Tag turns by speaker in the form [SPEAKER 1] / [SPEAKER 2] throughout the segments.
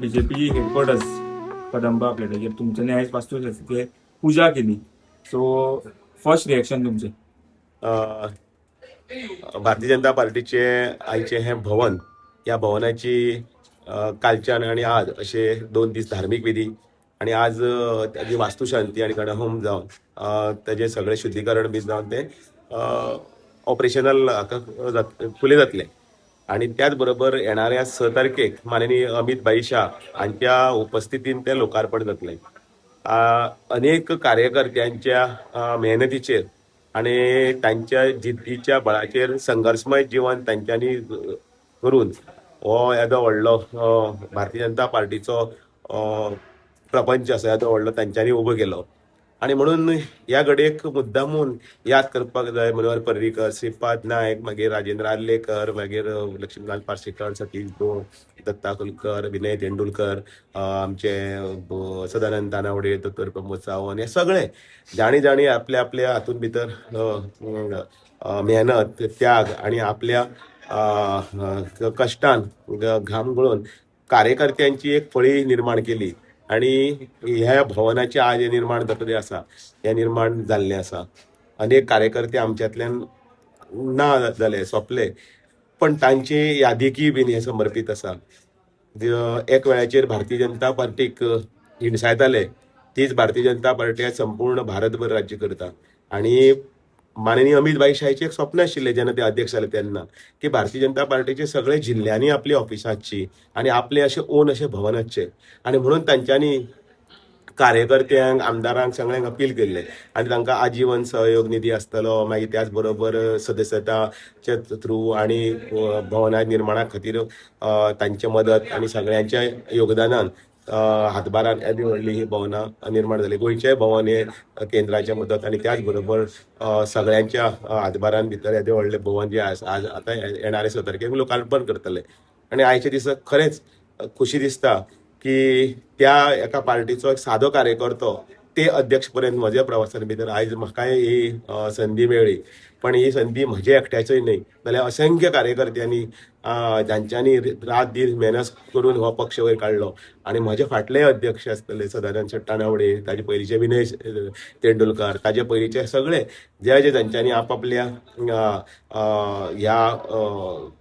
[SPEAKER 1] BJP headquarters Kadamba प्लेटाचेर तुमच्यांनी आयज वास्तुशास्त्रीचे पुजा केली. सो फर्स्ट रिएक्शन तुमचे?
[SPEAKER 2] भारतीय जनता पार्टीचे आयचे हे भवन, या भवनाची कालच्यान आणि आज असे 2 दीस धार्मिक विधी आणि आज त्याची वास्तुशांती आणि गणहोम जावन त्याचे सगळे शुद्धीकरण बी जावन ते ऑपरेशनल फुले जातले. आणि त्याच बरोबर येणाऱ्या 6 तारखेक माननीय अमित भाई शाह हांच्या उपस्थितीन ते लोकार्पण जातले. अनेक कार्यकर्त्यांच्या मेहनतीचेर आणि त्यांच्या जिद्दीच्या बळाचेर संघर्षमय जीवन त्यांच्यानी करून हो येदो व्हडलो भारतीय जनता पार्टीचो प्रपंच आसा येदो व्हडलो तांच्यांनी उबो केलो. आणि म्हणून ह्या घडयेक मुद्दामून याद करपाक जाय मनोहर पर्रीकर, श्रीपाद नायक, मागीर राजेंद्र आर्लेकर, मागीर लक्ष्मीकांत पार्सेकर, सतीश गोड, दत्ता कुलकर, विनय तेंडुलकर, आमचे सदानंद तानावडे, दोतोर प्रमोद सावंत, हे सगळे जाणी आपल्या आपल्या हातून भितर मेहनत, त्याग आणि आपल्या कष्टान घाम गळून कार्यकर्त्यांची एक फळी निर्माण केली. आणि ह्या भवनाचे आज हे निर्माण जातले आसा, हे निर्माण जाल्ले आसा. अनेक कार्यकर्ते आमच्यातल्यान ना जाले, सोंपले, पण तांची यादीकी बीन हे समर्पित आसा. एक वेळाचेर भारतीय जनता पार्टीक हिणसायताले, तीच भारतीय जनता पार्टी संपूर्ण भारतभर राज्य करता. आणि माननीय अमित भाई शाहचे एक स्वप्न आशिल्ले जेन्ना ते अध्यक्ष जाले तेन्ना, की भारतीय जनता पार्टीचे सगळे जिल्ल्यांनी आपली ऑफिसाची आणि आपले असे ओन असे भवनाचे. आणि म्हणून तांच्यांनी कार्यकर्त्यांक, आमदारांक सगळ्यांक अपील केल्ले आणि तांकां आजीवन सहयोग निधी आसतलो, मागीर त्याच बरोबर सदस्यताचे थ्रू आणि भवना निर्माणा खातीर तांचे मदत आणि सगळ्यांच्या योगदानान हातबारान येदी व्हडली ही भवनां निर्माण जाली. गोंयचें भवन हे केंद्राच्या मदत आणि त्याच बरोबर सगळ्यांच्या हातबारान भितर येदे व्हडले भवन जे आज आतां येणारे 6 तारखेक लोकार्पण करतले. आणि आयच्या दिसा खरेंच खुशी दिसता की त्या एका पार्टीचो एक सादो कार्यकर्तो ते अध्यक्ष पर्यंत म्हज्या प्रवासान भितर आयज म्हाकाय ही संधी मेळ्ळी. पण ही संधी म्हजे एकट्याचोय न्हय, जाल्यार असंख्य कार्यकर्त्यांनी जांच्यांनी रात दीस मेहनत करून हो पक्ष वयर काडलो. आणि म्हजे फाटले अध्यक्ष आसतले सदानंद तानावडे, ताजे पयलींचे विनय तेंडुलकर, ताजे पयलींचे सगळे जे तांच्यांनी आपापल्या ह्या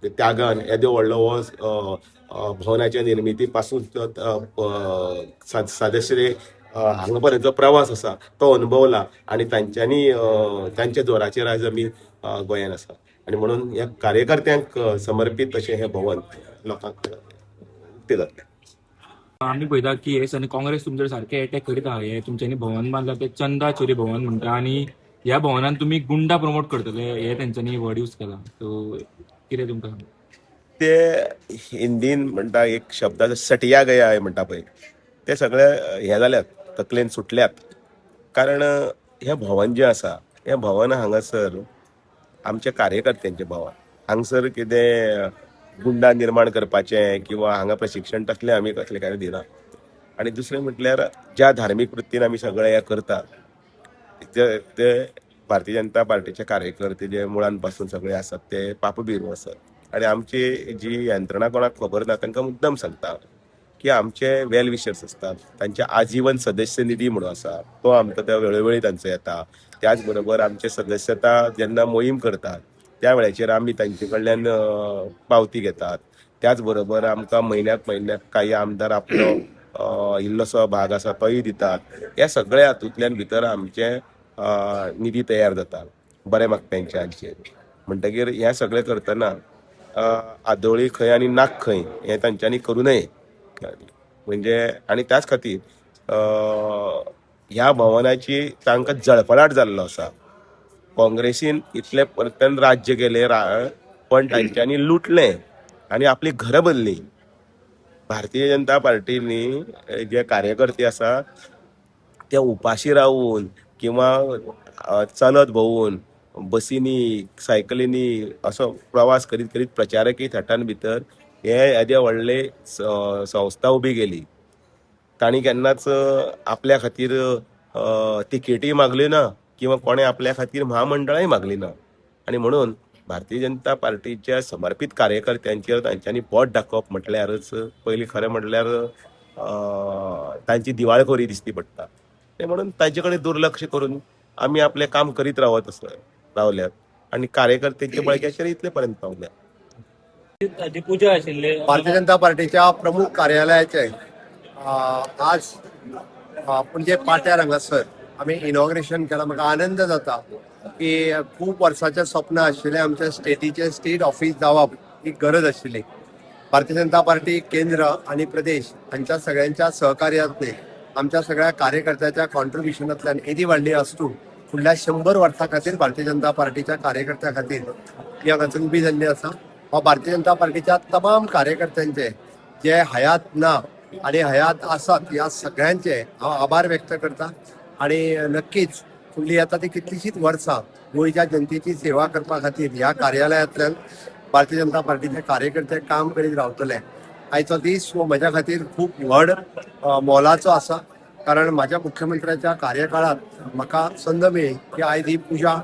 [SPEAKER 2] त्यागान येदो व्हडलो हो भवनाच्या निर्मिती पासून सदस्य हांगा पर्यंतचो प्रवास आसा तो अनुभवला. आणि तांच्यांनी तांच्या जोराचेर आज आमी गोंयांत आसा. आणि म्हणून ह्या कार्यकर्त्यांक समर्पित अशें हे भवन लोकांक उक्ते जातले.
[SPEAKER 1] आम्ही पळयता की एस आणि काँग्रेस तुमचेर सारखे अटॅक करीत आहा. हे तुमच्यांनी भवन बांधला ते चंदा चोरी भवन म्हणटा आणि ह्या भवनान तुम्ही गुंडा प्रमोट करतले हे तेंच्यांनी वर्ड यूज केला. सो कितें तुमकां
[SPEAKER 2] ते हिंदीन म्हणटा एक शब्द सटिया गया आहे म्हणटा पळय, ते सगळे हे जाल्यात, तकलेन सुटल्यात. कारण हे भवन जें आसा, हे भवन हांगासर आमच्या कार्यकर्त्यांचें भवन. हांगसर कितें गुंडा निर्माण करपाचें किंवा हांगा प्रशिक्षण तसलें आमी कसलें काय दिना. आणि दुसरें म्हटल्यार ज्या धार्मीक वृत्तीन आमी सगळे हे करतात ते भारतीय जनता पार्टीचे कार्यकर्ते जे मुळान पासून सगळे आसात ते पापभिरू आसात. आणि आमची जी यंत्रणा कोणाक खबर ना तांकां मुद्दम सांगता की आमचे वेल विशर्स असतात, तांचे आजीवन सदस्य निधी म्हणून आसा, तो आमकां त्या वेळोवेळी तांचो येता. त्याच बरोबर आमचे सदस्यता जेन्ना मोहीम करतात त्या वेळाचेर आमी तांचे कडल्यान पावती घेतात. त्याच बरोबर आमकां म्हयन्याक काही आमदार आपलो इल्लोसो भाग आसा तोय दितात. हे सगळे हातूंतल्यान भितर आमचे निधी तयार जाता बरे मागप्यांचे. म्हणटकीर हे सगळे करतना आदोळी खंय आणि नाक खंय हे तांच्यांनी करू नये. म्हणजे आणि त्याच खातीर ह्या भवनाची तांकां जळफळाट जाल्लो आसा. काँग्रेसीन इतले परतन राज्य केले पण तांच्यांनी लुटले आणि आपली घरं बदली. भारतीय जनता पार्टीनी जे कार्यकर्ते आसा ते उपाशी रावून किंवा चलत भोवून बसींनी, सायकलींनी असो प्रवास करीत करीत प्रचारकी थाटान भितर हे येदे व्हडले संस्था उबी केली. तांणी केन्नाच आपल्या खातीर तिकेटी मागली ना किंवा कोणें आपल्या खातीर महामंडळाय मागली ना. आणि म्हणून भारतीय जनता पार्टीच्या समर्पित कार्यकर्त्यांचेर तांच्यांनी बोट दाखोवप म्हटल्यारच पयलीं खरें म्हटल्यार तांची दिवाळखोरी दिसती पडटा. ते म्हणून तांचे कडेन दुर्लक्ष करून आमी आपलें काम करीत रावल्यात आनी कार्यकर्त्यांच्या बळग्याचेर इतले पर्यंत पावल्यात.
[SPEAKER 3] जी पूजा आशिल्ली
[SPEAKER 4] भारतीय जनता पार्टीच्या प्रमुख कार्यालयाचे आज पणजे पाट्यार हांगासर आमी इनॉग्रेशन केलां. म्हाका आनंद जाता की खूब वर्साचें स्वप्न आशिल्लें आमच्या स्टेटीचें स्टेट ऑफिस जावप ही गरज आशिल्ली. भारतीय जनता पार्टी केंद्र आणि प्रदेश हांच्या सगळ्यांच्या सहकार्यातले आमच्या सगळ्या कार्यकर्त्याच्या कॉन्ट्रिब्युशनांतल्यान येदी व्हडली आसतू फुडल्या 100 वर्सां खातीर भारतीय जनता पार्टीच्या कार्यकर्त्यां खातीर ही हांगासर उबी जाल्ली आसा. वा भारतीय जनता पार्टीच्या तमाम कार्यकर्त्यांचे जे हयात ना आणि हयात आसात ह्या सगळ्यांचे हांव आभार व्यक्त करता. आणि नक्कीच फुडली आता ती कितलीशीच वर्सां गोंयच्या जनतेची सेवा करपा खातीर ह्या कार्यालयांतल्यान भारतीय जनता पार्टीचे कार्यकर्ते काम करीत रावतले. आयचो दीस हो म्हज्या खातीर खूब व्हड मोलाचो आसा, कारण म्हाज्या मुख्यमंत्र्याच्या कार्यकाळात म्हाका संद मेळ्ळी की आयज ही पूजा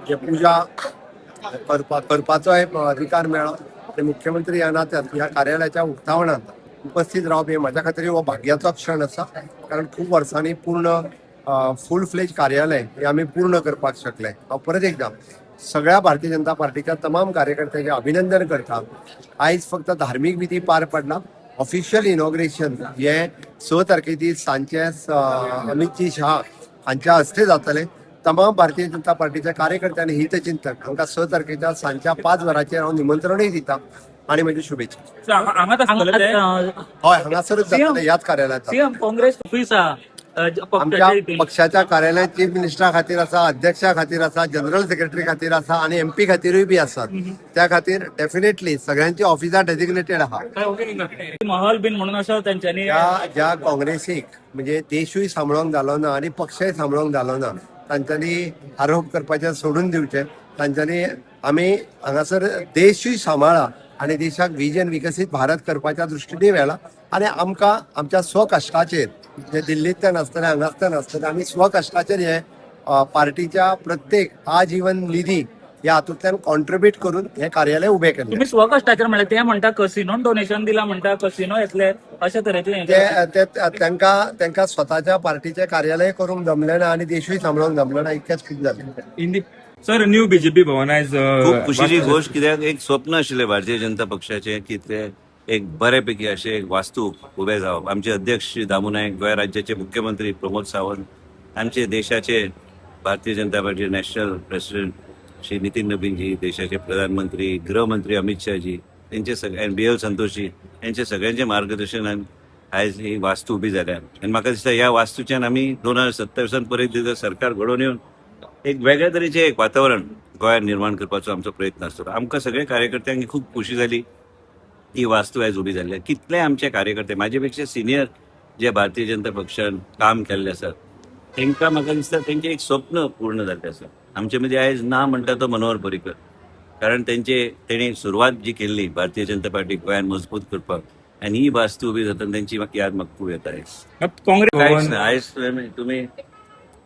[SPEAKER 4] पूजा करपाचो एक अधिकार मेळ्ळो. आणि मुख्यमंत्री ह्या नात्यान ह्या कार्यालयाच्या उक्तावणात उपस्थित रावप हे म्हाज्या खातीर हो भाग्याचो क्षण आसा, कारण खूब वर्सांनी पूर्ण फूल फ्लेज कार्यालय हे आमी पूर्ण करपाक शकले. हांव परत एकदा सगळ्या भारतीय जनता पार्टीच्या तमाम कार्यकर्त्यांचे अभिनंदन करता. आयज फक्त धार्मीक विधी पार पडला, ऑफिशियल इनॉग्रेशन हे 6 तारखेची सांजचे अमितजी शाह हांच्या हस्ते जातले. तमाम भारतीय जनता पार्टीच्या कार्यकर्त्यांनी हितचिंतक हांकां 6 तारखेच्या सांजच्या 5 वरांचेर हांव निमंत्रणय दिता आणि म्हजी शुभेच्छा. हय, हांगासरच जातले ह्याच कार्यालयात.
[SPEAKER 3] सीएम काँग्रेस ऑफिस
[SPEAKER 4] आमच्या पक्षाच्या कार्यालयात चीफ मिनिस्टरा खातीर आसा, अध्यक्षा खातीर आसा, जनरल सेक्रेटरी खातीर आसा आणि MP खातीरूय बी आसात. त्या खातीर डेफिनेटली सगळ्यांची ऑफिसां डेजिग्नेटेड आहा.
[SPEAKER 3] महल बीन म्हणून असं त्यांच्यानी
[SPEAKER 4] ज्या काँग्रेसीक म्हणजे देशूय सांबाळूंक जालो ना आणि पक्षय सांबाळूंक जालो ना, तांच्यांनी आरोप करपाचें सोडून दिवचें. तांच्यांनी आमी हांगासर देशूय सांबाळा आणि देशाक विजन विकसीत भारत करपाच्या दृश्टीने वेळा. आणि आमकां आमच्या स्वकश्टाचेर जे दिल्लींतल्यान आसतले हांगासल्यान आसतले आमी स्वकश्टाचेर हे पार्टीच्या प्रत्येक आजीवन निधी ह्या हातूंतल्यान कॉन्ट्रिब्यूट करून हे कार्यालय उभे केले.
[SPEAKER 3] तुम्ही स्वकष्टाचेर म्हणले ते म्हणटा कसिनोन डोनेशन दिला म्हणटा कसिनो येतले अशा तरेचे
[SPEAKER 4] त्यांका स्वताच्या पार्टीचे कार्यालय करूंक जमले ना आणि देशूय सांबाळूंक जमले ना, इतकेच खूब जाले.
[SPEAKER 1] सर, न्यू BJP भवन आयज
[SPEAKER 5] खूप खुशीची गोष्ट, कित्याक एक स्वप्न आशिल्लें भारतीय जनता पक्षाचे की ते एक बऱ्यापैकी अशें एक वास्तू उबें जावप. आमचे अध्यक्ष श्री दामू नायक, गोंय राज्याचे मुख्यमंत्री प्रमोद सावंत, आमचे देशाचे भारतीय जनता पार्टी नॅशनल प्रेसिडेंट श्री नितीन नबीनजी, देशाचे प्रधानमंत्री गृहमंत्री अमित शाहजी, त्यांचे सगळे BL संतोषजी यांचे सगळ्यांचे मार्गदर्शनान आयज ही वास्तू उबी जाल्या. आनी म्हाका दिसता ह्या वास्तूच्यान आमी 2027 पर्यंत सरकार घडोवन येवन एक वेगळ्या तरेचें एक वातावरण गोंयांत निर्माण करपाचो आमचो प्रयत्न आसतलो. आमकां सगळ्या कार्यकर्त्यांक खूब खुशी जाली ही वास्तू आयज उबी जाल्ली. कितले आमचे कार्यकर्ते म्हाजे पेक्षा सिनियर जे भारतीय जनता पक्षान काम केल्ले आसात तांकां म्हाका दिसता तेंचें एक स्वप्न पूर्ण जाल्लें आसा. आमचे मदीं आयज ना म्हणटा तो मनोहर पर्रीकर, कारण तेणी सुरवात जी केल्ली भारतीय जनता पार्टी गोंयांत मजबूत करपाक, आनी ही वास्तू उबी जाता तेंची याद म्हाका खूब येता. कांयच ना, आयज तुमी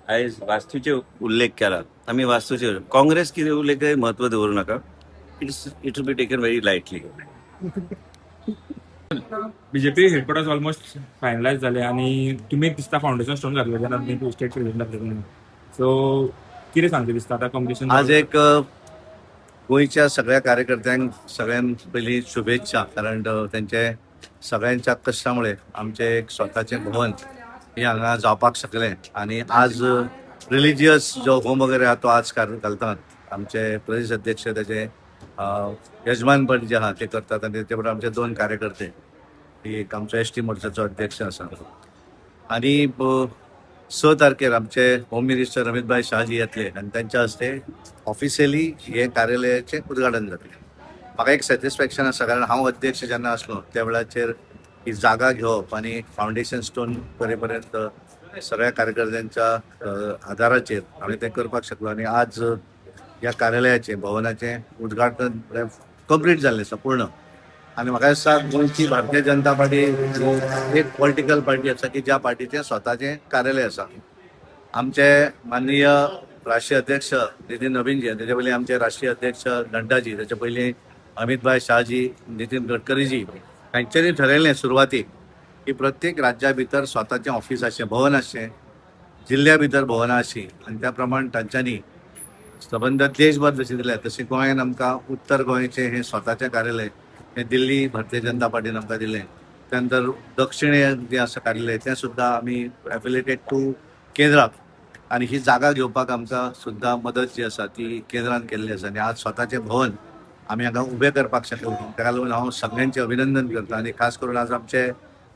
[SPEAKER 5] आयज वास्तूचे उल्लेख केला. आमी वास्तूचे काँग्रेस कितें उल्लेख महत्व दवरूं नाका. It be taken very lightly.
[SPEAKER 1] BJP headquarters almost finalise झाले आणि तुम्ही दिसता फाउंडेशन स्टोन घातले जेन्ना तुम्ही स्टेट प्रेसिडेंट जातले. सो कितें सांगता दिसता आता कॉम्पिटिशन
[SPEAKER 6] आज एक गोंयच्या सगळ्या कार्यकर्त्यांक सगळ्यात पहिली शुभेच्छा, कारण त्यांचे सगळ्यांच्या कष्टामुळे आमचे एक स्वतःचे भवन हे हांगा जावपाक शकले. आणि आज रिलिजियस जो होम वगैरे आहा तो आज घालतात. आमचे प्रदेश अध्यक्ष त्याचे यजमानपण जे आहा ते करतात आणि ते बरोबर आमचे 2 कार्यकर्ते, एक आमचो ST मोर्चाचो अध्यक्ष आसा. आणि 6 तारखेर आमचे होम मिनिस्टर अमित शाहजी येतले आणि त्यांच्या हस्ते ऑफिशियली हे कार्यालयाचे उद्घाटन जातले. म्हाका एक सॅटिस्फॅक्शन आसा, कारण हांव अध्यक्ष जेन्ना आसलो त्या वेळाचेर ही जागा घेवप आणि फाउंडेशन स्टोन करेपर्यंत सगळ्या कार्यकर्त्यांच्या आधाराचेर हांवें तें करपाक शकलो. आणि आज ह्या कार्यालयाचे भवनाचे उद्घाटन कंप्लीट जाल्लें आसा पूर्ण. आणि म्हाका दिसता गोंयची भारतीय जनता पार्टी एक पॉलिटिकल पार्टी आसा की ज्या पार्टीचें स्वताचें कार्यालय आसा. आमचे माननीय राष्ट्रीय अध्यक्ष नितीन नवीनजी, त्याच्या पयलीं आमचे राष्ट्रीय अध्यक्ष नड्डाजी, त्याच्या पयलीं अमित भाई शाहजी, नितीन गडकरीजी हांच्यांनी ठरयलें सुरवातीक की प्रत्येक राज्या भितर स्वताचें ऑफिस आसचें, भवन आसचें, जिल्ल्या भितर भवनां आसचीं, आनी त्या प्रमाण तांच्यांनी संबंद देशभर जशें दिल्या तशें गोंयांत आमकां उत्तर गोंयचें हें स्वताचें कार्यालय हें दिल्ली भारतीय जनता पार्टीन आमकां दिलें. त्यानंतर दक्षिणेक जें आसा कार्यालय तें सुद्दां आमी एफिलेटेड टू केंद्राक, आनी ही जागा घेवपाक आमकां सुद्दां मदत जी आसा ती केंद्रान केल्ली आसा. आनी आज स्वताचें भवन आमी हांगा उबें करपाक शकले. ताका लागून हांव सगळ्यांचें अभिनंदन करता. आनी खास करून आज आमचे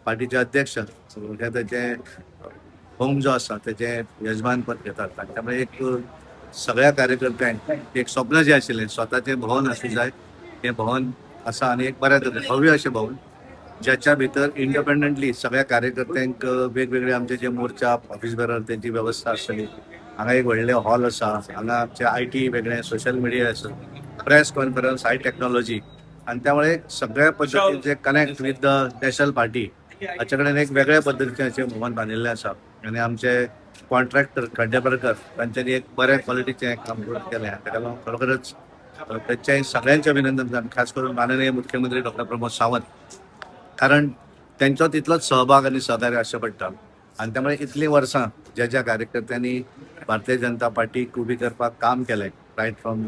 [SPEAKER 6] पार्टीचे अध्यक्ष हे तेचे होम जो आसा तेचें यजमानपद घेतात. त्यामुळे एक सगळ्या कार्यकर्त्यांक एक स्वप्न जें आशिल्लें स्वताचें भवन आसूं जाय, हें भवन आसा. आनी एक बऱ्या तरेन भव्य अशें भवन ज्याच्या भितर इंडिपेंडंटली सगळ्या कार्यकर्त्यांक वेगवेगळे आमचे जे मोर्चा ऑफिस बेरर तेंची वेवस्था आसतली. हांगा एक व्हडलें हॉल आसा, हांगा आमचे IT वेगळें, सोशल मिडिया आसा, प्रेस कॉन्फरन्स, हाय टेक्नॉलॉजी, आनी त्यामुळे सगळ्या पद्दतीचे connect with the national party हाचे कडेन एक वेगळ्या पद्दतीचें अशें भवन बांदिल्लें आसा. आनी आमचे कॉन्ट्रॅक्टर खंडेपरकर तांच्यांनी एक बऱ्या क्वॉलिटीचें काम केलें. ताका लागून खरोखरच तेंचें सगळ्यांचें अभिनंदन करता, खास करून माननीय मुख्यमंत्री डॉ. प्रमोद सावंत, कारण त्यांचो तितलोच सहभाग आणि सहकार्य आसचें पडटा. आनी त्यामुळे इतलीं वर्सां ज्या ज्या कार्यकर्त्यांनी भारतीय जनता पार्टीक उबी करपाक काम केलें, रायट फ्रॉम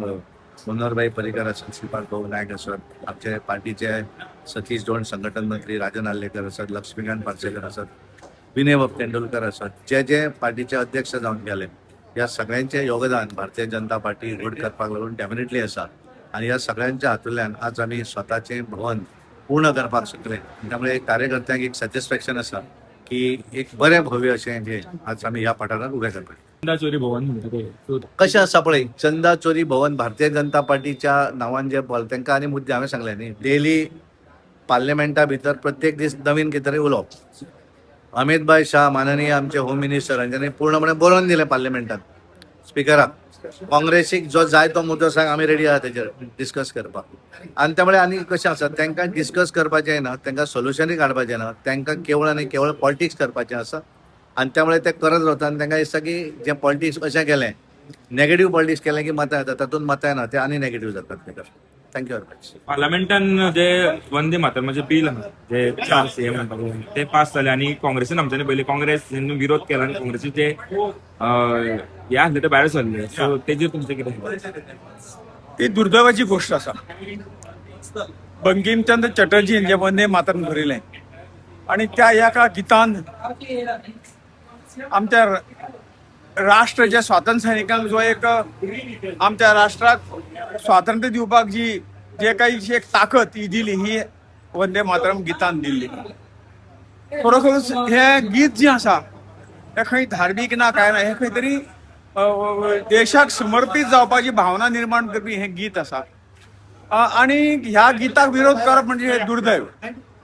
[SPEAKER 6] मनोहरभाई पर्रीकर आसत, श्रीपाद भाऊ नायक आसत, आमचे पार्टीचे सतीश धोंड संघटन मंत्री राजन आल्लेकर आसत, लक्ष्मीकांत पार्सेकर आसत, विनय तेंडुलकर आसत, जे पार्टीचे अध्यक्ष जावन गेले, ह्या सगळ्यांचें योगदान भारतीय जनता पार्टी घड करपाक लागून डेफिनेटली आसा. आनी ह्या सगळ्यांच्या हातूंतल्यान आज आमी स्वताचें भवन पूर्ण करपाक शकले. त्यामुळे कार्यकर्त्यांक एक सॅटिस्फॅक्शन आसा की एक बरें भव्य अशें हें आज आमी ह्या पठाराक उबें करपाक.
[SPEAKER 1] चंदा चोरी भवन म्हणटा ते सो
[SPEAKER 6] कशें आसा पळय, चंदा चोरी भवन भारतीय जनता पार्टीच्या नांवान जे बोल तांकां आनी मुद्दे हांवें सांगले न्ही, डेली पार्लिमेंटा भितर प्रत्येक दीस नवीन कितें तरी उलोवप. अमित भाई शाह माननीय आमचे होम मिनिस्टर हांच्यांनी पूर्णपणे बरोवन दिलें पार्लिमेंटात स्पिकराक, काँग्रेसीक जो जाय तो मुद्दो सांग आमी रेडी आहा तेजेर डिस्कस करपाक. आनी त्यामुळे आनी कशें आसा, तांकां डिस्कस करपाचें ना, तांकां सोल्युशनूय काडपाचें ना, तांकां केवळ आनी केवळ पॉलिटिक्स करपाचें आसा. आनी त्यामुळे ते करत रावता. आनी तांकां दिसता की जें पॉलिटिक्स अशें केलें, नेगेटीव पॉलिटिक्स केलें की मतां येता, तातूंत मतां येना, ते आनी नेगेटीव जातात. Thank you very much.
[SPEAKER 1] पार्लमेंटान जे वंदे मातरम म्हणजे बिल आहा जे 4 CM म्हणटा ते पास जाले आणि काँग्रेसीन आमच्यानी पयलीं काँग्रेस विरोध केला आणि काँग्रेसीचे हे आसले ते भायर सरले. सो तेजेर तुमचें कितें?
[SPEAKER 7] ही दुर्दैवाची गोष्ट आसा. बंकिमचंद्र चटर्जीन जे वंदे मातरम बरयलें आणि त्या एका गितान आमच्या राष्ट्र जे स्वातंत्र्य सैनिकांक जो एक आमच्या राष्ट्राक स्वातंत्र्य दिवपाक जे काही एक ताकद ही दिली, ही वंदे मातरम गितान दिल्ली. खरोखरच हे गीत जे आसा हे खंय धार्मीक ना काय ना, हे खंय तरी देशाक समर्पित जावपाची भावना निर्माण करपी हे गीत आसा. आणि ह्या गीताक विरोध करप म्हणजे हे दुर्दैव.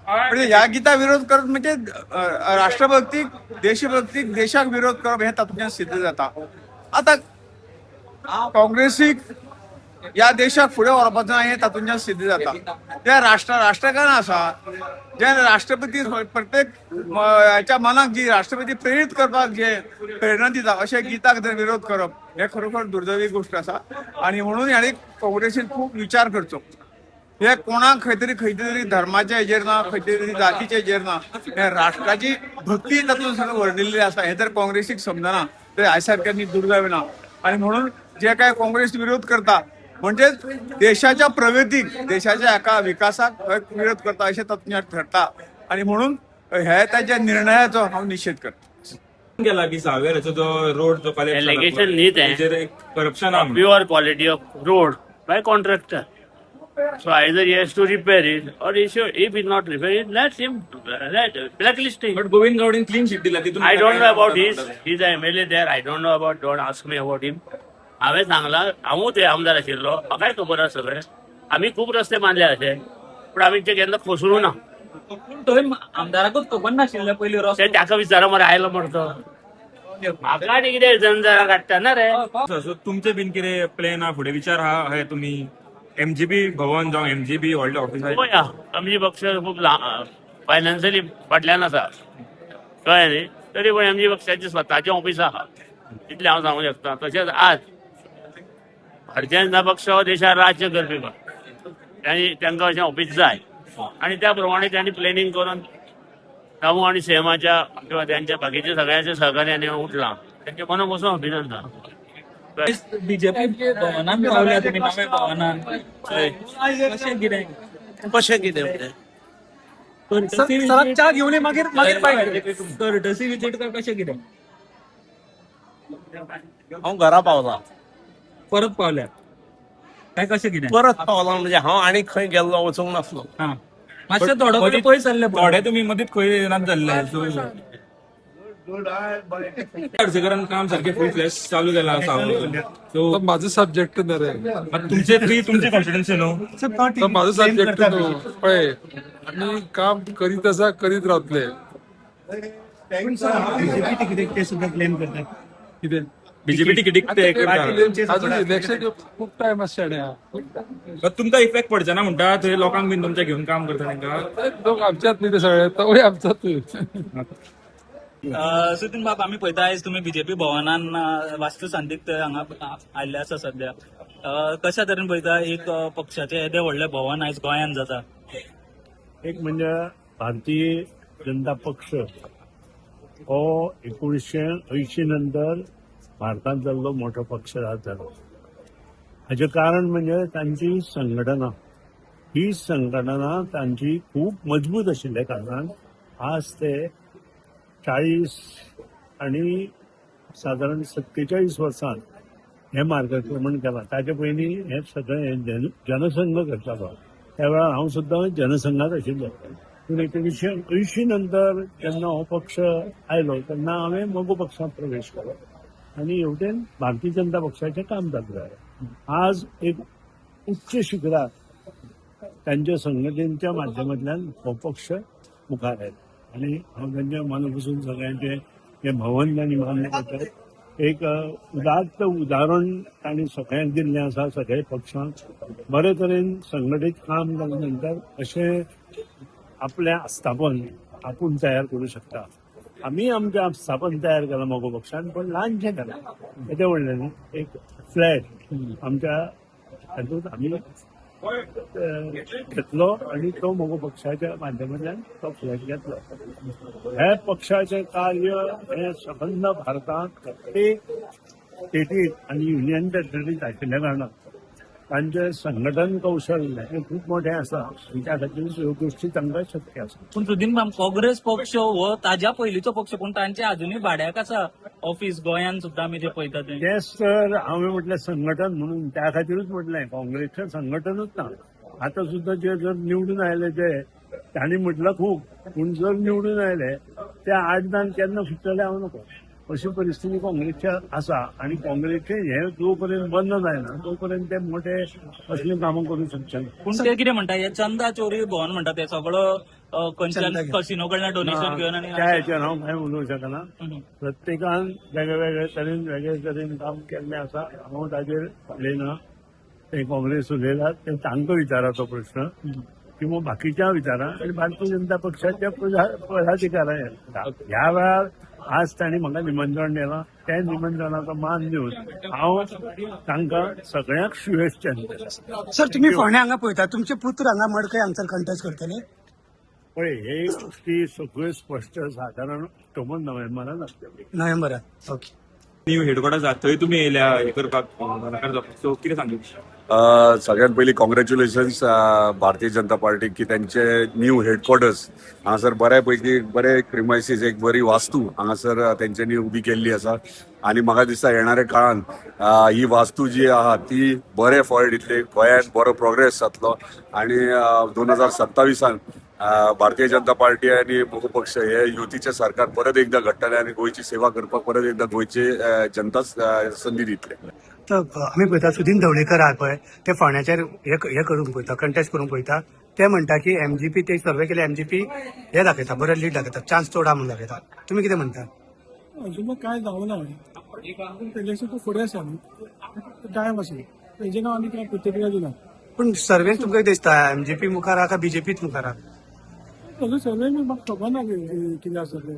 [SPEAKER 7] म्हणजे ह्या गीता विरोध करप म्हणजे राष्ट्रभक्तीक, देशभक्तीक, देशाक विरोध करप हे तातूंतल्यान सिद्ध जाता. आता काँग्रेसीक या देशाक फुडें व्हरपाचो हे तातूंतल्यान सिद्ध जाता. जे राष्ट्रगान आसा, जे राष्ट्रपती प्रत्येक हाच्या मनाक जी राष्ट्रपती प्रेरीत करपाक जे प्रेरणा दिता अशा गीताक जर विरोध करप हे खरोखर दुर्दैवी गोष्ट आसा. आणि म्हणून हांणी काँग्रेसीन खूब विचार करचो. हे कोणाक खंय तरी धर्माच्या हेजेर ना, खंय तरी जातीच्या हेजेर ना, हे राष्ट्राची भक्ती तातूंत सगळं वर्णिल्ली आसा. हे जर काँग्रेसीक समजना तर ह्या सारक्यांनी दुर्दैव ना. आणि म्हणून जे काय काँग्रेस विरोध करता म्हणजे देशाच्या प्रगतीक, देशाच्या एका विकासाक विरोध करता अशें तातूंत ठरता. आणि म्हणून हे ताच्या निर्णयाचो हांव निशेध करता.
[SPEAKER 1] गेला की सावेराचो जो रोड जो
[SPEAKER 8] Allegation न्ही तें.
[SPEAKER 1] Corruption
[SPEAKER 8] Pure quality of road by contractor. So either he has to repair it or he should, if he not repair it, let him blacklist him.
[SPEAKER 1] But Govind गावडीन क्लीन शीट दिला तितून
[SPEAKER 8] I don't know about his. He's an MLA there. I don't know about. Don't ask me about him. हांवें सांगला, हांवूच ते आमदार आशिल्लो, म्हाकाय खबर आसा सगळें. आमी खूब रस्ते बांदले अशे, पूण आमी ते केन्ना फसवूं ना.
[SPEAKER 3] थंय आमदाराकूच खबर नाशिल्लें पयलीं रस्तो.
[SPEAKER 8] ते ताका विचारा मरे आयलो म्हणून तो. म्हाका आनी कितें जनजारा काडटा ना रे.
[SPEAKER 1] सो तुमचे बीन कितें प्लॅन आहा फुडें विचार आहा हे तुमी MGB भवन जावं MGB व्हडलें ऑफिस आहा
[SPEAKER 8] पळया, आमची पक्ष खूब फायनान्शियली फाटल्यान आसा कळ्ळें न्ही. तरी पूण आमची पक्षाची स्वताचें ऑफिस आहा इतलें हांव सांगूंक शकता. तशेंच आज भारतीय जनता पक्ष हो देशार राज्य करपी पक्ष आणि तांकां अशें ऑफीस जाय आणि त्या प्रमाणे त्यांनी प्लॅनिंग करून दामू आणि सेमाच्या किंवा त्यांच्या बाकीच्या सगळ्यांच्या सहकार्याने उठला. त्यांचे मनापासून अभिनंदन.
[SPEAKER 3] बीजेपी भवनान पावल्या तुम्ही नव्या भवनान कशें कितें
[SPEAKER 9] कशें कितें म्हणजे
[SPEAKER 3] कर्टसी विजीट काय कशें कितें
[SPEAKER 9] हांव घरा पावला
[SPEAKER 3] परत पावल्या काय कशें कितें
[SPEAKER 9] परत पावला म्हणजे हांव आनी खंय गेल्लो वचूंक नासलो.
[SPEAKER 3] हां मातशें थोडो कडेन पयस जाल्ले
[SPEAKER 1] थोडे तुम्ही मदींच खंय नात जाल्ले अर्जकरान काम सारखे फुल फ्लॅश चालू केला आसा सो
[SPEAKER 10] माझं सब्जेक्ट न रे
[SPEAKER 1] तुमचे थ्री तुमची कॉन्फिडन्स न्हू
[SPEAKER 10] तर माझं सब्जेक्ट न्हू पळय आमी काम करीत आसा करीत रावतले कितें
[SPEAKER 1] बीजेपी तिकीट ते
[SPEAKER 10] अजून इलेक्शन खूप टाइम आसा
[SPEAKER 1] तुमकां इफेक्ट पडचे ना म्हणटा थंय लोकांक बीन तुमच्या घेऊन काम करता तांकां
[SPEAKER 10] लोक आमच्यात न्ही ते सगळे तोय आमचात
[SPEAKER 3] सुदीन बाब आमी पळयता आयज तुमी बीजेपी भवनान वास्तू शांतीक थंय हांगा आयिल्ले आसा सध्या कशा तरेन पळयता एक पक्षाचे येदे व्हडले भवन आयज गोंयांत जाता.
[SPEAKER 11] एक म्हणजे भारतीय जनता पक्ष हो 1980 नंतर भारतांत जाल्लो मोठो पक्ष जालो. हाचें कारण म्हणजे तांची संघटना. ही संघटना तांची खूप मजबूत आशिल्ल्या कारणान आज ते 40 आणि साधारण 47 वर्सांत हे मार्गक्रमण केलां. ताचे पयलीं हे सगळें जनसंघ करतालो. त्या वेळार हांव सुद्दां जनसंघात आशिल्लो. पूण 1980 नंतर जेन्ना हो पक्ष आयलो तेन्ना हांवें मगो पक्षांत प्रवेश केलो आनी हेवटेन भारतीय जनता पक्षाचें काम चालू जालें. आज एक उच्च शिखरार तांच्या संघटनेच्या माध्यमांतल्यान हो पक्ष मुखार आयला आनी हांव तांच्या मनापासून सगळ्यांचे हे भवन तांणी बांदलें करतात. एक उदात्त उदाहरण तांणी सगळ्यांक दिल्लें आसा. सगळे पक्षांक बरे तरेन संघटीत काम जाले नंतर अशें आपलें आस्थापन आपूण तयार करूं शकता. आमी आमचें आस्थापन तयार केलां मगो पक्षान पण ल्हानशें केलां. येदें व्हडलें न्ही. एक फ्लॅट आमच्या हातूंत आमी घेतलो आणि तो मगो पक्षाच्या माध्यमांतल्यान तो फ्लॅट घेतलो. हे पक्षाचें कार्य हे सबंद भारतांत प्रत्येक स्टेटीत आणि युनियन टेरिटरीत आशिल्ल्या कारणान तांचें संघटन कौशल्य हे खूप मोठें आसा. त्या खातीर ह्यो गोश्टी तांकां शक्य आसा.
[SPEAKER 3] पूण सुदीन बाब काँग्रेस पक्ष हो ताज्या पयलींचो पक्ष पूण तांचे अजुनूय भाड्याक आसा ऑफिस गोंयांत सुद्दां आमी जे पळयता ते.
[SPEAKER 11] तेच तर हांवें म्हटलें संघटन म्हणून त्या खातीरूच म्हटलें काँग्रेसचें संघटनूच ना. आतां सुद्दां जे जर निवडून आयले ते तांणी म्हटलं खूब पूण जर निवडून आयले ते 8-10 केन्ना सुटतले हांव नको अशी परिस्थिती काँग्रेसच्या आसा. आणि काँग्रेसचे हे जोपर्यंत बंद जायना तोपर्यंत ते मोठे असली कामां करूं शकचे ना.
[SPEAKER 3] पूण ते कितें म्हणटा हे चंदा चोरी भवन म्हणटा ते सगळो कसिनो कडल्यान डोनेशन घेवन आनी
[SPEAKER 11] त्या हेचेर हांव कांय उलोवंक शकना. प्रत्येकान वेगळे तरेन काम केल्लें आसा. हांव ताचेर उलयना. ते काँग्रेस उलयतात ते तांकां विचारा तो प्रश्न किंवा बाकीच्या विचारा आनी भारतीय जनता पक्षाच्या पदाधिकाऱ्यां ह्या वेळार आज तांणी म्हाका निमंत्रण दिलां. त्या निमंत्रणाचो मान दिवन हांव तांकां सगळ्यांक शुभेच्छा दिता.
[SPEAKER 12] सर तुम्ही फोंड्या हांगा पळयता तुमचे पुत्र हांगा मडकय हांगासर कंटेस्ट करतले.
[SPEAKER 11] पळय हे गोश्टी सगळ्यो स्पश्ट सादारण ऑक्टोबर नोव्हेंबरान आसतली.
[SPEAKER 12] नोव्हेंबरात ओके.
[SPEAKER 1] न्यू हेडक्वॉर्टर्स आसा थंय तुमी येयल्या हे करपाक सो कितें सांगू.
[SPEAKER 13] सगळ्यात पयलीं कॉंग्रॅच्युलेशन्स भारतीय जनता पार्टीक की त्यांचे न्यू हेडक्वॉर्टर्स हांगासर बऱ्यापैकी बरे प्रिमायसीस एक बरी वास्तू हांगासर तेंच्यांनी उबी केल्ली आसा. आनी म्हाका दिसता येणाऱ्या काळांत ही वास्तू जी आहा ती बरे फळ दितली. गोंयांत बरो प्रोग्रेस जातलो आणि 2027 भारतीय जनता पार्टी आणि मगो पक्ष हे युतीचे सरकार परत एकदा घडटले आणि गोंयची सेवा करपाक परत एकदा गोंयची जनता संदी दितले.
[SPEAKER 12] तर आमी पळयता सुदीन ढवळीकर आहा पळय ते फोंड्याचेर हे करून पळयता कंटेस्ट करून पळयता. ते म्हणटा की MGP ते सर्वे केले MGP हे दाखयता बरें लीड दाखयता चान्स चड म्हणून दाखयता. तुमी कितें म्हणटा.
[SPEAKER 10] अजून काय जावना इलेक्शन फुडें आसा टायम आसा तेजे नांव आमी कित्याक प्रतिक्रिया दिना.
[SPEAKER 12] पूण सर्वे तुमकां दिसता MGP मुखार आहा काय BJPच मुखार आहा.
[SPEAKER 10] सर्वे म्हाका खबर ना कितें आसा ते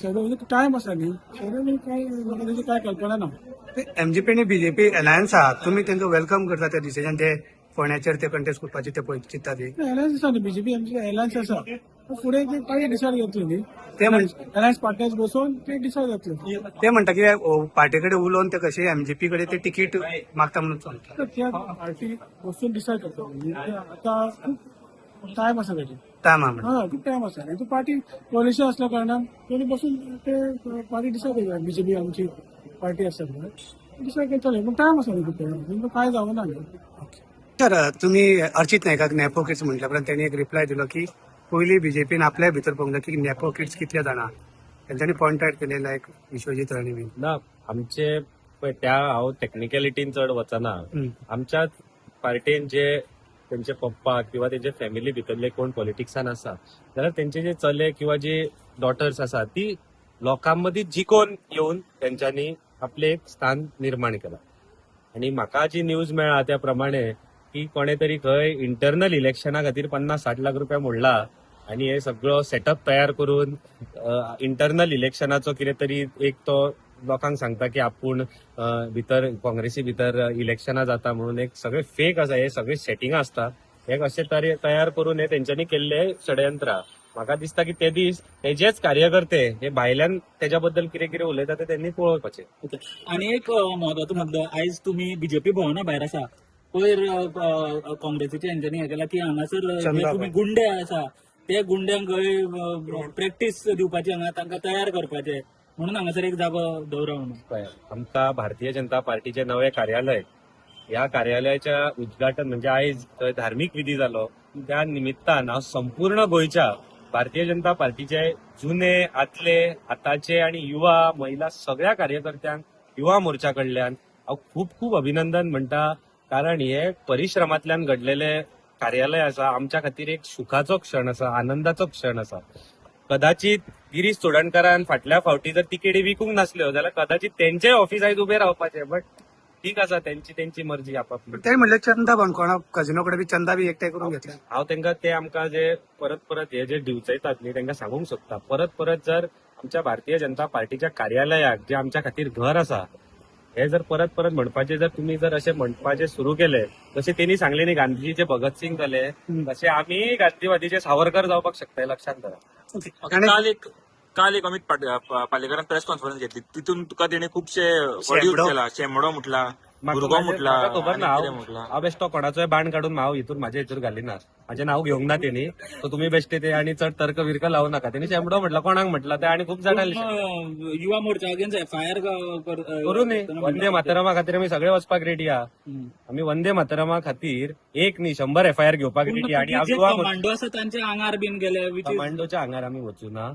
[SPEAKER 10] सगळं टायम आसा न्ही सगळं काय म्हाका तेजी काय कल्पना ना.
[SPEAKER 12] एमजीपी आणि बीजेपी अलायन्स आहा तुमी तांकां वेलकम करता ते डिसिजन ते फोंड्याचेर ते कंटेस्ट करपाचे ते पळय चिंता ती
[SPEAKER 10] एलायन्स आसा न्ही बीजेपी आमची एलायन्स आसा फुडें ते पार्टी डिसायड जातली न्ही
[SPEAKER 12] ते
[SPEAKER 10] एलायन्स पार्टनर्स बसून ते डिसायड जातले.
[SPEAKER 12] ते म्हणटा की पार्टी कडेन उलोवन ते कशें एमजीपी कडेन ते तिकीट मागता म्हणून सांगता.
[SPEAKER 10] तर त्या पार्टी बसून डिसायड करता म्हणजे आतां खूब टायम आसा तेजे.
[SPEAKER 12] टायम आहा म्हणून.
[SPEAKER 10] हा खूप टायम आसा आणि तो पार्टी पॉलिसी असल्या कारणान दोन्ही बसून ते पार्टी डिसायड करता बीजेपी आमची पार्टी आसा डिसायड करतले पूण टायम आसा न्ही खूप टायम काय जावना न्ही.
[SPEAKER 12] तर तुम्ही अर्चित नायकाक नेपो किड्स म्हटल्या उपरांत त्यांनी एक रिप्लाय दिलो की पयलीं बीजेपीन आपल्या भितर पळोवंक जाय की नेपो किड्स कितले जाणा तेंच्यांनी पॉयंट आउट केले लायक विश्वजीत राणे बी.
[SPEAKER 14] ना आमचे पळय त्या हांव टेक्निकॅलिटीन चड वचना. आमच्याच पार्टीन जे तेंचे पप्पा किंवा तेंचे फॅमिली भितरले कोण पॉलिटिक्सान आसा जाल्यार तेंचे जे चले किंवा जे डॉटर्स आसा ती लोकां मदीं जिखोन येवन तेंच्यांनी आपले एक स्थान निर्माण केला. आणि म्हाका जी न्यूज मेळ्ळा त्या प्रमाणे की कोणे तरी खंय इंटरनल इलेक्शना खातीर 50-60 लाख रुपया मोडला आणि हे सगळो सेटअप तयार करून इंटरनल इलेक्शनाचो कितें तरी एक तो लोकांक सांगता की आपूण भितर काँग्रेसी भितर इलेक्शनां जाता म्हणून एक सगळे फेक आसा हे सगळे सेटिंग आसता हे अशें तयार करून हे तेंच्यांनी केल्ले षडयंत्र. म्हाका दिसता की ते दीस तेजेच कार्यकर्ते हे भायल्यान तेज्या बद्दल कितें कितें उलयता ते त्यांनी पळोवपाचे.
[SPEAKER 3] आणि एक महत्वाचो मुद्दो आयज तुम्ही बीजेपी भवना भायर आसा पयर काँग्रेसीच्या हेंच्यांनी हे केला की हांगासर जे तुम्ही गुंडे आसा ते गुंड्यांक प्रॅक्टीस दिवपाची हांगा तांकां तयार करपाचे म्हणून हांगासर एक जागो दवरा म्हणून.
[SPEAKER 14] आमकां भारतीय जनता पार्टीचे नवे कार्यालय ह्या कार्यालयाच्या उद्घाटन म्हणजे आयज थंय धार्मीक विधी जालो त्या निमित्तान हांव संपूर्ण गोंयच्या भारतीय जनता पार्टीचे जुने आदले आताचे आणि युवा महिला सगळ्या कार्यकर्त्यांक युवा मोर्चा कडल्यान हांव खूप खूप अभिनंदन म्हणटा. कारण हे परिश्रमांतल्यान घडलेले कार्यालय आसा आमच्या खातीर एक सुखाचो क्षण आसा आनंदाचो क्षण आसा. कदाचित गिरीश चोडणकरान फाटल्या फावटी जर तिकेटी विकूंक नासल्यो जाल्यार कदाचित तेंचे ऑफिसांत उबे रावपाचे बट ठीक आसा त्यांची मर्जी आपापली.
[SPEAKER 12] ते म्हणले चंदा बनकोणा कजिनो कडे बी चंदा बी एकठांय करून घेतला.
[SPEAKER 14] हांव तांकां ते आमकां जे परत हे जे दिवचयतात न्ही तांकां सांगूंक सोदता परत जर आमच्या भारतीय जनता पार्टीच्या कार्यालयाक जे आमच्या खातीर घर आसा हे जर परत म्हणपाचे जर तुम्ही जर असे म्हणपाचे सुरू केले जसे त्यांनी सांगले न्ही गांधीजीचे भगतसिंग जाले तसे आम्ही गांधीवादीचे सावरकर जावपाक शकता लक्षात धरा.
[SPEAKER 1] काल एक अमित पालेकरान प्रेस कॉन्फरन्स घेतली तितून तुका तेणे खुबशे वर्ड यूज केला शेमडो म्हटला भुरगो म्हटला
[SPEAKER 14] खबर ना हांव बेश्टो कोणाचोय बाण काढून हांव हितून म्हाज्या हितूर घालिना म्हाजें नांव घेवंक ना तेणी सो तुमी बेश्टे ते आनी चड तर्क विर्क लावू नाका. तेणी शेमडो म्हटला कोणाक म्हटला ते आनी खूप जाणांनी
[SPEAKER 3] युवा मोर्चा अगेन्स्ट एफआयआर
[SPEAKER 14] करू न्ही. वंदे मातरमा खातीर आमी सगळे वचपाक रेडी आहा. आमी वंदे मातरमा खातीर एक न्ही 100 एफआयआर घेवपाक रेडी आणि
[SPEAKER 3] कमांडो आसा तांचे आंगार बीन गेले
[SPEAKER 14] कमांडोच्या आंगार आमी वचूं ना.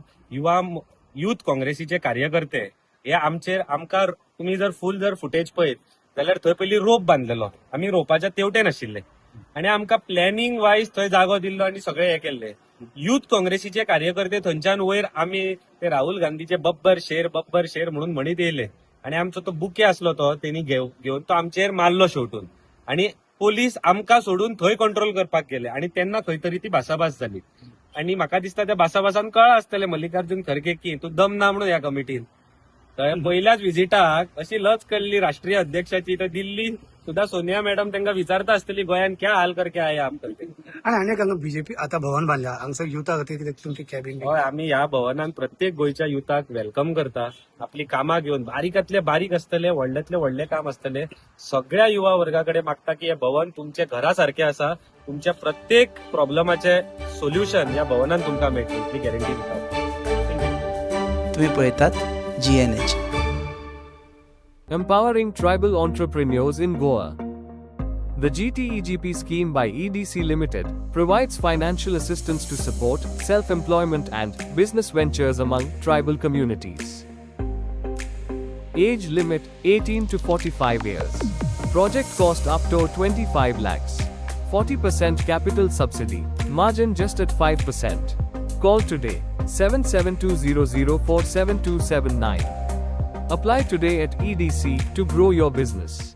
[SPEAKER 14] युथ काँग्रेसीचे कार्यकर्ते हे आमकां तुम्ही जर फुल फुटेज पळयत जाल्यार थंय पयलीं रोप बांदलेलो आमी रोपाच्या तेवटेन आशिल्ले आणि आमकां प्लॅनिंग वायज थंय जागो दिल्लो आणि सगळे हे केल्ले. युथ काँग्रेसीचे कार्यकर्ते थंयच्यान वयर आमी ते राहुल गांधीचे बब्बर शेर म्हणून म्हणीत येयले आणि आमचो तो बुके आसलो तो तेणी घेवन तो आमचेर मारलो शेवटून आणि पोलीस आमकां सोडून थंय कंट्रोल करपाक गेले आणि तेन्ना खंय तरी ती भासाभास जाली. आणि म्हाका दिसता त्या भासाभासान कळ्ळां आसतलें मल्लिकार्जुन खरगे की तूं दम ना म्हणून ह्या कमिटीन. थंय पहिल्याच विजिटाक अशी लज केल्ली राष्ट्रीय अध्यक्षाची तर दिल्ली सुद्धा सोनिया मॅडम तांकां विचारता आसतली गोंयान क्या हाल करके आया आमकां ते.
[SPEAKER 12] आणि अनेक बीजेपी आता भवन बांधल्या हांगसर युथा खातीर तुमची कॅबिन.
[SPEAKER 14] हय आमी ह्या भवनान प्रत्येक गोंयच्या युथाक वेलकम करता. आपली कामां घेवन बारीकातले बारीक आसतले व्हडल्यातले व्हडले काम आसतले सगळ्या युवा वर्गा कडेन मागता की हे भवन तुमचे घरा सारखे आसा. तुमच्या प्रत्येक प्रॉब्लमाचे सोल्युशन ह्या भवनान तुमकां मेळटली ही गॅरंटी दिता.
[SPEAKER 15] तुम्ही पळयतात GNH.
[SPEAKER 16] Empowering tribal entrepreneurs in Goa. The GTEGP scheme by EDC Limited provides financial assistance to support self-employment and business ventures among tribal communities. Age limit 18 to 45 years. Project cost up to 25 lakhs. 40% capital subsidy. Margin just at 5%. Call today 7720047279. Apply today at EDC to grow your business.